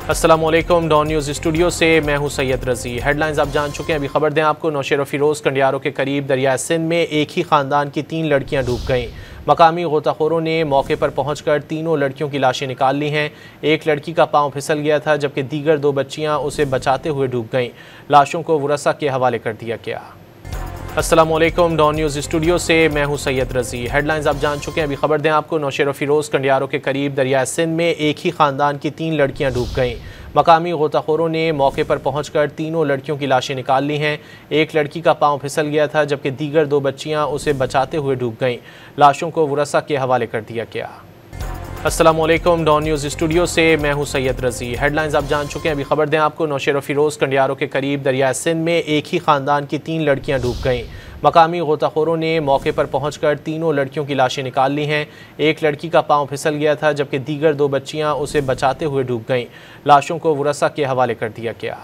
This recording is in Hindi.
अस्सलामुअलैकुम। डॉन न्यूज़ स्टूडियो से मैं हूं सैयद रज़ी। हेडलाइंस आप जान चुके हैं, अभी खबर दें आपको। नौशेरा फिरोज़ कंडियारों के करीब दरिया सिंध में एक ही ख़ानदान की 3 लड़कियां डूब गईं। मकामी गोताखोरों ने मौके पर पहुंचकर तीनों लड़कियों की लाशें निकाल ली हैं। एक लड़की का पाँव फिसल गया था, जबकि दीगर 2 बच्चियां उसे बचाते हुए डूब गईं। लाशों को वरसा के हवाले कर दिया गया। अस्सलामुअलैकुम। डॉन न्यूज़ स्टूडियो से मैं हूं सैयद रज़ी। हेडलाइंस आप जान चुके हैं, अभी खबर दें आपको। नौशेरा फिरोज़ कंडियारों के करीब दरिया सिंध में एक ही ख़ानदान की 3 लड़कियां डूब गईं। मकामी गोताखोरों ने मौके पर पहुंचकर तीनों लड़कियों की लाशें निकाल ली हैं। एक लड़की का पाँव फिसल गया था, जबकि दीगर 2 बच्चियां उसे बचाते हुए डूब गईं। लाशों को वरसा के हवाले कर दिया गया। अस्सलामुअलैकुम। डॉन न्यूज़ स्टूडियो से मैं हूं सैयद रज़ी। हेडलाइंस आप जान चुके हैं, अभी खबर दें आपको। नौशेरा फिरोज़ कंडियारों के करीब दरिया सिंध में एक ही ख़ानदान की 3 लड़कियां डूब गईं। मकामी गोताखोरों ने मौके पर पहुंचकर तीनों लड़कियों की लाशें निकाल ली हैं। एक लड़की का पाँव फिसल गया था, जबकि दीगर 2 बच्चियां उसे बचाते हुए डूब गईं। लाशों को वरसा के हवाले कर दिया गया।